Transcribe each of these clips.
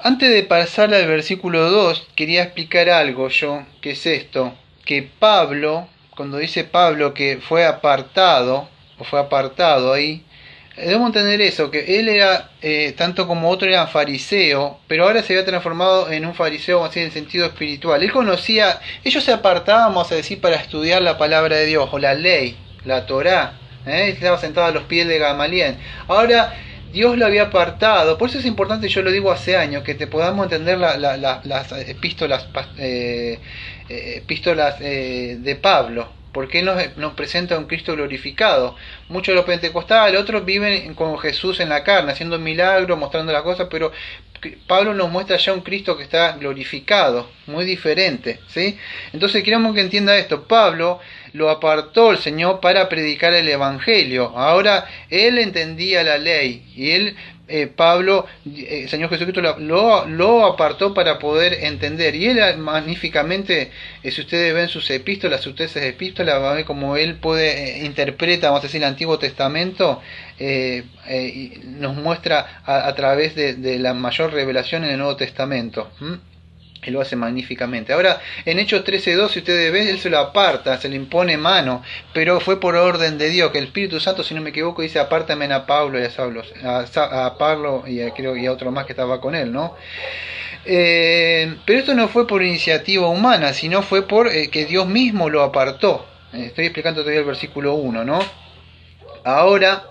Antes de pasar al versículo 2, quería explicar algo yo, que es esto, que Pablo, cuando dice Pablo que fue apartado, o fue apartado ahí, debemos entender eso, que él era, tanto como otro era fariseo, pero ahora se había transformado en un fariseo, así en el sentido espiritual. Él conocía, ellos se apartaban, vamos a decir, para estudiar la palabra de Dios, o la ley, la Torá, estaba sentado a los pies de Gamaliel. Ahora, Dios lo había apartado, por eso es importante, yo lo digo hace años, que te podamos entender las epístolas, de Pablo, porque él nos presenta un Cristo glorificado. Muchos de los pentecostales, otros viven con Jesús en la carne, haciendo milagros, mostrando las cosas, pero Pablo nos muestra ya un Cristo que está glorificado, muy diferente, ¿sí? Entonces queremos que entienda esto. Pablo lo apartó el Señor para predicar el Evangelio. Ahora él entendía la ley y él, Pablo, el Señor Jesucristo lo apartó para poder entender. Y él magníficamente, si ustedes ven sus epístolas, sus tesis de epístolas, va a ver cómo él puede interpreta, vamos a decir, el Antiguo Testamento, nos muestra a través de la mayor revelación en el Nuevo Testamento. Él lo hace magníficamente. Ahora, en Hechos 13:2, si ustedes ven, él se lo aparta, se le impone mano, pero fue por orden de Dios, que el Espíritu Santo, si no me equivoco, dice: apártame a Pablo y a Saulo, a Pablo y a otro más que estaba con él, ¿no? Pero esto no fue por iniciativa humana, sino fue por que Dios mismo lo apartó. Estoy explicando todavía el versículo 1, ¿no? Ahora,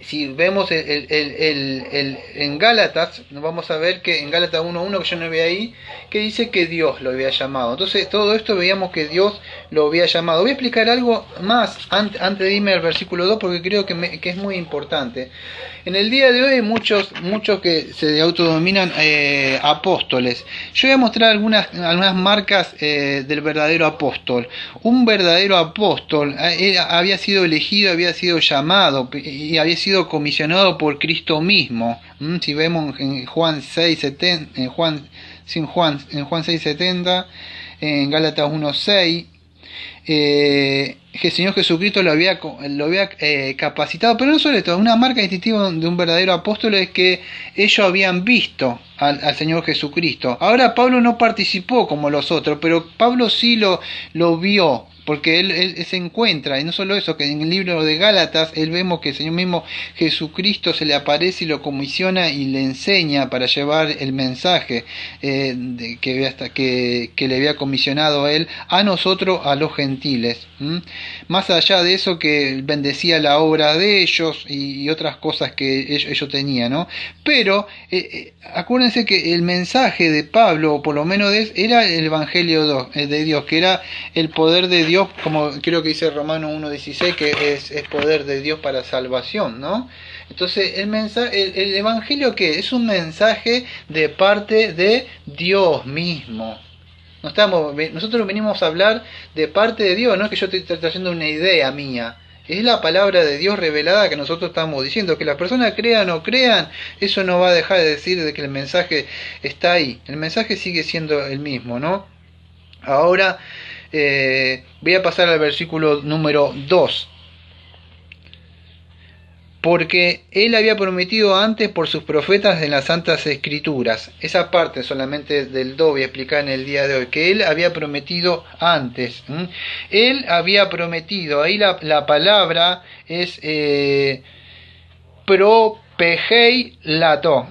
si vemos en Gálatas, vamos a ver que en Gálatas 1:1, que yo no veo ahí, que dice que Dios lo había llamado. Entonces, todo esto veíamos que Dios lo había llamado. Voy a explicar algo más antes de irme al versículo 2, porque creo que es muy importante. En el día de hoy hay muchos que se autodenominan apóstoles. Yo voy a mostrar algunas marcas del verdadero apóstol. Un verdadero apóstol había sido elegido, había sido llamado y había sido comisionado por Cristo mismo. Si vemos en Juan 6:70, en Juan 6:70, en Gálatas 1:6, que el Señor Jesucristo lo había capacitado. Pero no solo esto, una marca distintiva de un verdadero apóstol es que ellos habían visto al Señor Jesucristo. Ahora Pablo no participó como los otros, pero Pablo sí lo vio, porque él se encuentra, y no solo eso, que en el libro de Gálatas él vemos que el Señor mismo Jesucristo se le aparece y lo comisiona y le enseña para llevar el mensaje que le había comisionado a él, a nosotros, a los gentiles. Más allá de eso, que bendecía la obra de ellos y otras cosas que ellos tenían, ¿no? Pero acuérdense que el mensaje de Pablo, o por lo menos era el Evangelio de Dios, que era el poder de Dios, como creo que dice Romanos 1:16, que es poder de Dios para salvación, ¿no? Entonces el Evangelio, ¿qué? Es un mensaje de parte de Dios mismo. Nosotros venimos a hablar de parte de Dios, no es que yo estoy trayendo una idea mía. Es la palabra de Dios revelada que nosotros estamos diciendo. Que las personas crean o crean, eso no va a dejar de decir de que el mensaje está ahí. El mensaje sigue siendo el mismo, ¿no? Ahora voy a pasar al versículo número 2. Porque él había prometido antes por sus profetas en las Santas Escrituras. Esa parte solamente del 2 voy a explicar en el día de hoy. Que él había prometido antes. Él había prometido. Ahí la palabra es propegei lato.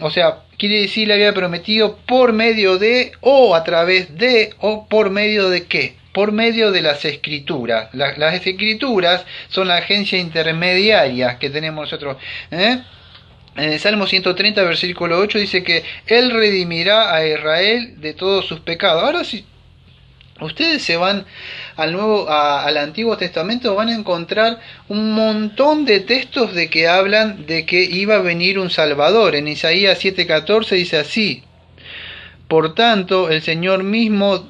O sea, quiere decir, le había prometido por medio de, o a través de, o por medio de qué. Por medio de las escrituras. Las escrituras son la agencia intermediaria que tenemos nosotros. En el Salmo 130, versículo 8, dice que Él redimirá a Israel de todos sus pecados. Ahora, si ustedes se van al Antiguo Testamento, van a encontrar un montón de textos de que hablan de que iba a venir un Salvador. En Isaías 7:14 dice así: por tanto, el Señor mismo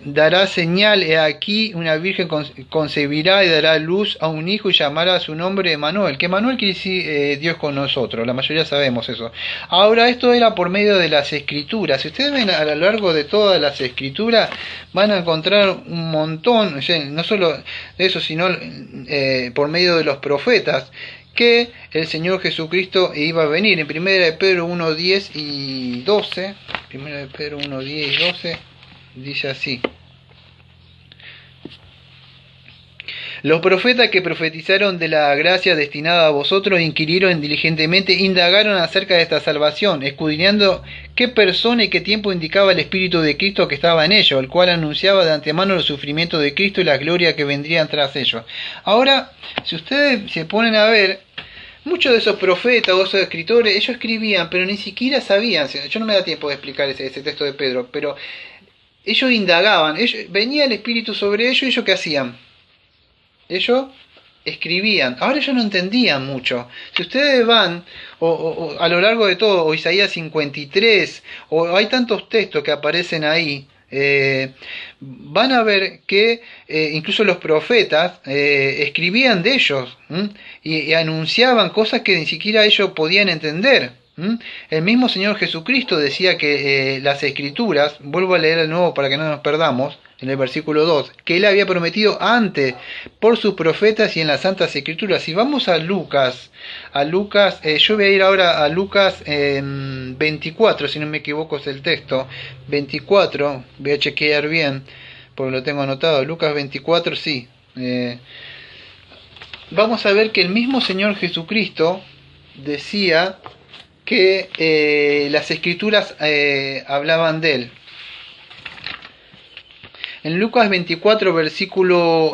dará señal, he aquí, una virgen concebirá y dará luz a un hijo y llamará su nombre Emmanuel. Que Emmanuel quiere decir Dios con nosotros, la mayoría sabemos eso. Ahora, esto era por medio de las escrituras. Si ustedes ven a lo largo de todas las escrituras, van a encontrar un montón, no solo de eso, sino por medio de los profetas, que el Señor Jesucristo iba a venir. En 1 de Pedro 1, 10 y 12, 1 de Pedro 1, 10 y 12, dice así: los profetas que profetizaron de la gracia destinada a vosotros inquirieron diligentemente, indagaron acerca de esta salvación, escudriñando qué persona y qué tiempo indicaba el Espíritu de Cristo que estaba en ellos, el cual anunciaba de antemano los sufrimientos de Cristo y la gloria que vendrían tras ellos. Ahora, si ustedes se ponen a ver, muchos de esos profetas o esos escritores, ellos escribían, pero ni siquiera sabían. Yo no me da tiempo de explicar ese texto de Pedro, pero ellos indagaban, venía el Espíritu sobre ellos, y ellos ¿qué hacían? Ellos escribían. Ahora ellos no entendían mucho. Si ustedes van o a lo largo de todo, o Isaías 53, o hay tantos textos que aparecen ahí, van a ver que incluso los profetas escribían de ellos, y anunciaban cosas que ni siquiera ellos podían entender. El mismo Señor Jesucristo decía que las Escrituras, vuelvo a leer de nuevo para que no nos perdamos, en el versículo 2, que Él había prometido antes por sus profetas y en las Santas Escrituras. Si vamos a Lucas, yo voy a ir ahora a Lucas 24, si no me equivoco es el texto, 24, voy a chequear bien, porque lo tengo anotado, Lucas 24, sí. Vamos a ver que el mismo Señor Jesucristo decía que las Escrituras hablaban de Él. En Lucas 24, versículo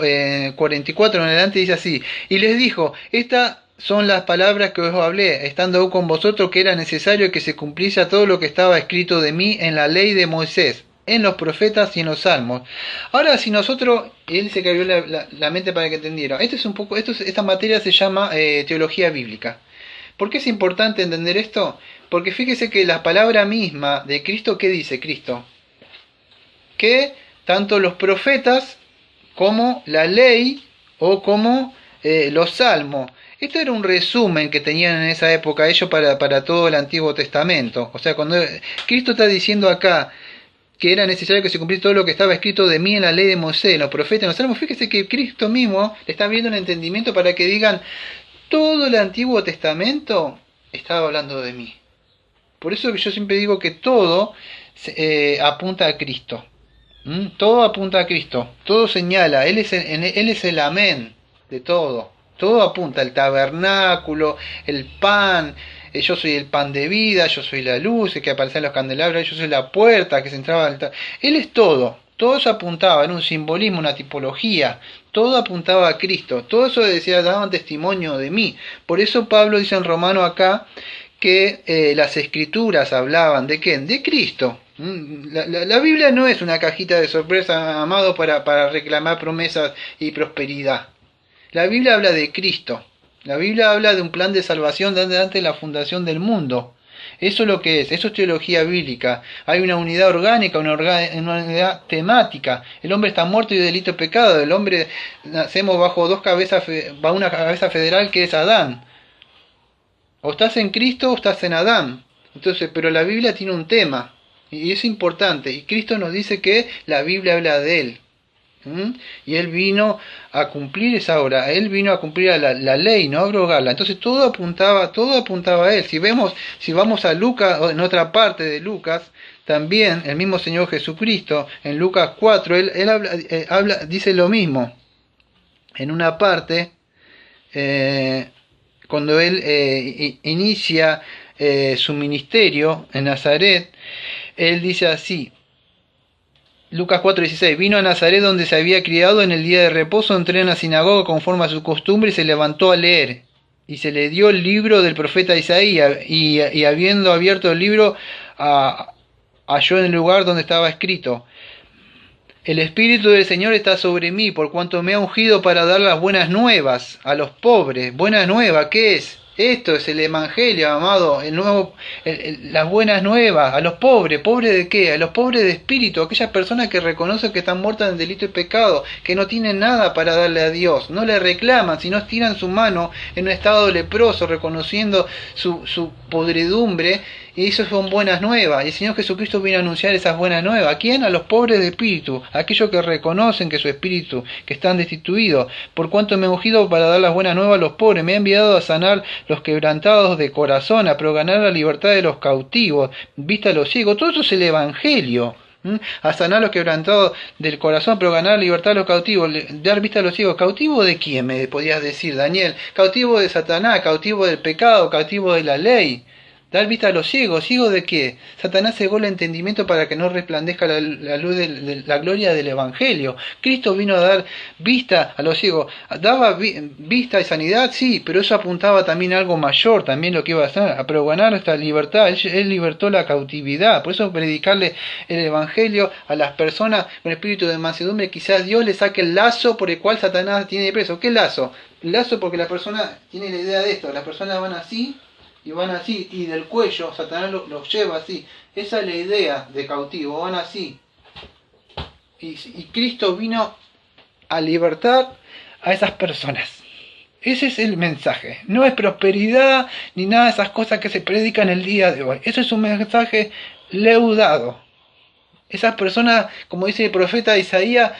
44 en adelante dice así: y les dijo, estas son las palabras que os hablé, estando aún con vosotros, que era necesario que se cumpliese todo lo que estaba escrito de mí en la ley de Moisés, en los profetas y en los salmos. Ahora, si nosotros, él se abrió la mente para que entendieran, esta materia se llama teología bíblica. ¿Por qué es importante entender esto? Porque fíjese que la palabra misma de Cristo, ¿qué dice Cristo? Que tanto los profetas como la ley o como los salmos. Esto era un resumen que tenían en esa época ellos para todo el Antiguo Testamento. O sea, cuando Cristo está diciendo acá que era necesario que se cumpliera todo lo que estaba escrito de mí en la ley de Moisés, en los profetas, en los salmos, fíjese que Cristo mismo le está abriendo un entendimiento para que digan, todo el Antiguo Testamento estaba hablando de mí. Por eso que yo siempre digo que todo apunta a Cristo. Todo apunta a Cristo, todo señala, Él es el amén de todo, todo apunta, el tabernáculo, el pan, yo soy el pan de vida, yo soy la luz, el que aparecía en los candelabros, yo soy la puerta que se entraba al Él es todo eso apuntaba, era un simbolismo, una tipología, todo apuntaba a Cristo, todo eso decía, daban testimonio de mí. Por eso Pablo dice en Romano acá que las Escrituras hablaban ¿de quién? De Cristo. La Biblia no es una cajita de sorpresa, amado, para reclamar promesas y prosperidad. La Biblia habla de Cristo. La Biblia habla de un plan de salvación desde antes de la fundación del mundo. Eso es lo que es, eso es teología bíblica. Hay una unidad orgánica, una unidad temática. El hombre está muerto y de delito y pecado. El hombre, nacemos bajo una cabeza federal que es Adán. O estás en Cristo o estás en Adán. Entonces, pero la Biblia tiene un tema. Y es importante, y Cristo nos dice que la Biblia habla de Él. Y Él vino a cumplir esa obra, Él vino a cumplir la ley, no a abrogarla. Entonces todo apuntaba a Él. Si vamos a Lucas, o en otra parte de Lucas, también el mismo Señor Jesucristo, en Lucas 4, Él dice lo mismo. En una parte, cuando Él inicia su ministerio en Nazaret, Él dice así, Lucas 4:16, vino a Nazaret donde se había criado, en el día de reposo entró en la sinagoga conforme a su costumbre y se levantó a leer. Y se le dio el libro del profeta Isaías, y habiendo abierto el libro, halló en el lugar donde estaba escrito, el Espíritu del Señor está sobre mí, por cuanto me ha ungido para dar las buenas nuevas a los pobres. Buenas nuevas, ¿qué es? Esto es el Evangelio, amado, el nuevo, las buenas nuevas, a los pobres. ¿Pobres de qué? A los pobres de espíritu, aquellas personas que reconocen que están muertas en delito y pecado, que no tienen nada para darle a Dios, no le reclaman, sino estiran su mano en un estado leproso, reconociendo su podredumbre, y eso son buenas nuevas. Y el Señor Jesucristo viene a anunciar esas buenas nuevas. ¿A quién? A los pobres de espíritu, a aquellos que reconocen que su espíritu, que están destituidos. Por cuanto me he ungido para dar las buenas nuevas a los pobres, me he enviado a sanar los quebrantados de corazón, a proganar la libertad de los cautivos, vista a los ciegos. Todo eso es el Evangelio. A sanar los quebrantados del corazón, pero ganar libertad a los cautivos, dar vista a los ciegos. ¿Cautivo de quién, me podías decir, Daniel? Cautivo de Satanás, cautivo del pecado, cautivo de la ley. Dar vista a los ciegos. ¿Ciegos de qué? Satanás cegó el entendimiento para que no resplandezca la luz de la gloria del Evangelio. Cristo vino a dar vista a los ciegos. ¿Daba vista y sanidad? Sí, pero eso apuntaba también a algo mayor, también lo que iba a hacer, a proganar esta libertad. Él libertó la cautividad. Por eso predicarle el Evangelio a las personas con espíritu de mansedumbre, quizás Dios le saque el lazo por el cual Satanás tiene preso. ¿Qué lazo? El lazo porque la persona tiene la idea de esto. Las personas van así, y van así, y del cuello Satanás los lleva así. Esa es la idea de cautivo, van así. Y Cristo vino a libertar a esas personas. Ese es el mensaje. No es prosperidad ni nada de esas cosas que se predican el día de hoy. Eso es un mensaje leudado. Esas personas, como dice el profeta Isaías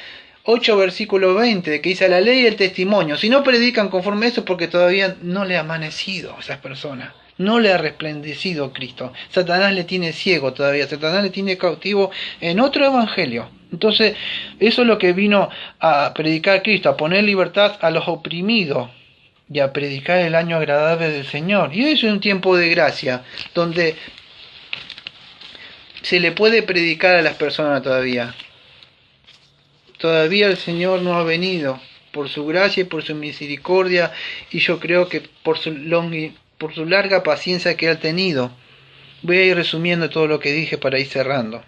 8 versículo 20, que dice la ley y el testimonio. Si no predican conforme a eso, porque todavía no le ha amanecido a esas personas. No le ha resplandecido Cristo. Satanás le tiene ciego todavía. Satanás le tiene cautivo en otro evangelio. Entonces, eso es lo que vino a predicar Cristo, a poner libertad a los oprimidos y a predicar el año agradable del Señor. Y hoy es un tiempo de gracia, donde se le puede predicar a las personas todavía. Todavía el Señor no ha venido por su gracia y por su misericordia, y yo creo que por su larga paciencia que ha tenido. Voy a ir resumiendo todo lo que dije para ir cerrando.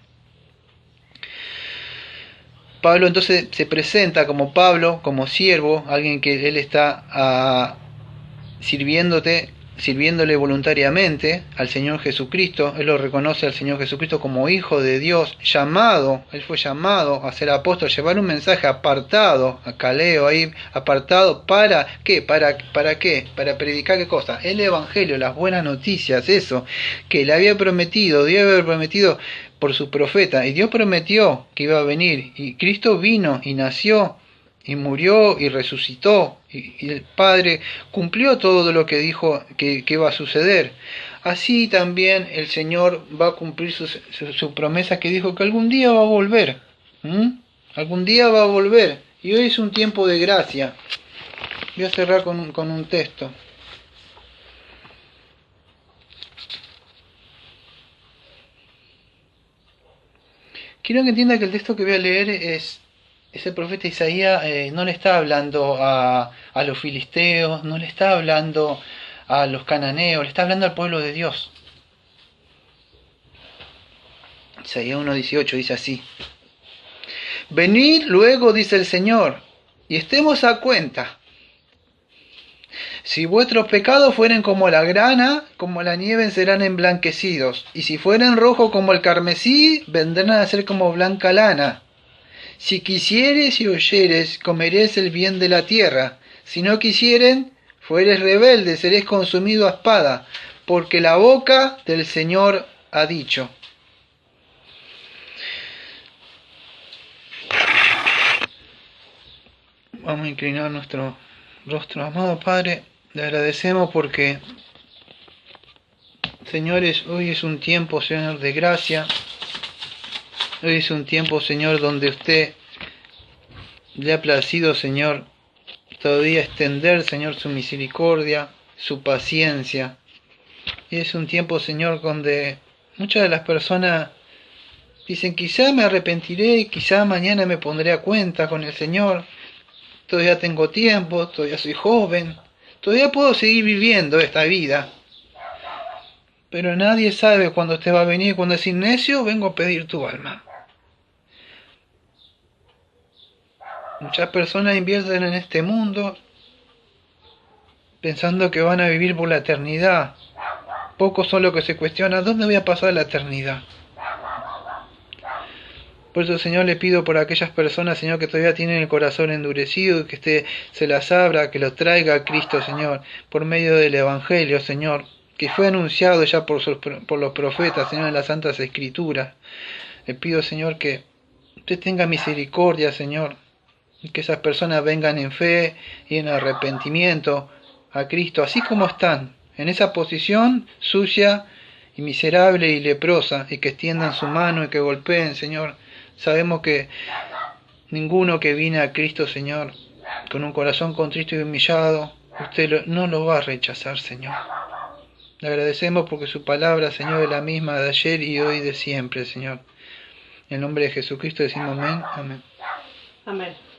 Pablo entonces se presenta como Pablo, como siervo, alguien que él está sirviéndole voluntariamente al Señor Jesucristo. Él lo reconoce al Señor Jesucristo como Hijo de Dios, él fue llamado a ser apóstol, llevar un mensaje apartado, a Caleo ahí, apartado, ¿para qué? ¿Para qué? Para predicar qué cosa, el Evangelio, las buenas noticias, eso, que le había prometido, Dios había prometido por su profeta, y Dios prometió que iba a venir, y Cristo vino y nació, y murió y resucitó, y el Padre cumplió todo lo que dijo que iba a suceder. Así también el Señor va a cumplir su promesa que dijo que algún día va a volver. Algún día va a volver. Y hoy es un tiempo de gracia. Voy a cerrar con un texto. Quiero que entienda que el texto que voy a leer es el profeta Isaías. No le está hablando a los filisteos, no le está hablando a los cananeos, le está hablando al pueblo de Dios. Isaías 1:18 dice así: venid luego, dice el Señor, y estemos a cuenta. Si vuestros pecados fueren como la grana, como la nieve serán emblanquecidos, y si fueren rojos como el carmesí, vendrán a ser como blanca lana. Si quisieres y oyeres, comeréis el bien de la tierra. Si no quisieren, fueres rebelde, seréis consumido a espada, porque la boca del Señor ha dicho. Vamos a inclinar nuestro rostro. Amado Padre, le agradecemos porque, señores, hoy es un tiempo, Señor, de gracia. Hoy es un tiempo, Señor, donde usted le ha placido, Señor, todavía extender, Señor, su misericordia, su paciencia. Y es un tiempo, Señor, donde muchas de las personas dicen, quizá me arrepentiré, quizá mañana me pondré a cuenta con el Señor. Todavía tengo tiempo, todavía soy joven, todavía puedo seguir viviendo esta vida. Pero nadie sabe cuándo usted va a venir, cuando decir, necio, vengo a pedir tu alma. Muchas personas invierten en este mundo, pensando que van a vivir por la eternidad. Pocos son los que se cuestionan, ¿dónde voy a pasar la eternidad? Por eso, Señor, le pido por aquellas personas, Señor, que todavía tienen el corazón endurecido, y que se las abra, que lo traiga a Cristo, Señor, por medio del Evangelio, Señor, que fue anunciado ya por los profetas, Señor, en las Santas Escrituras. Le pido, Señor, que usted tenga misericordia, Señor, y que esas personas vengan en fe y en arrepentimiento a Cristo, así como están, en esa posición sucia y miserable y leprosa, y que extiendan su mano y que golpeen, Señor. Sabemos que ninguno que viene a Cristo, Señor, con un corazón contrito y humillado, usted no lo va a rechazar, Señor. Le agradecemos porque su palabra, Señor, es la misma de ayer y hoy y de siempre, Señor. En el nombre de Jesucristo decimos amén. Amén. Amén.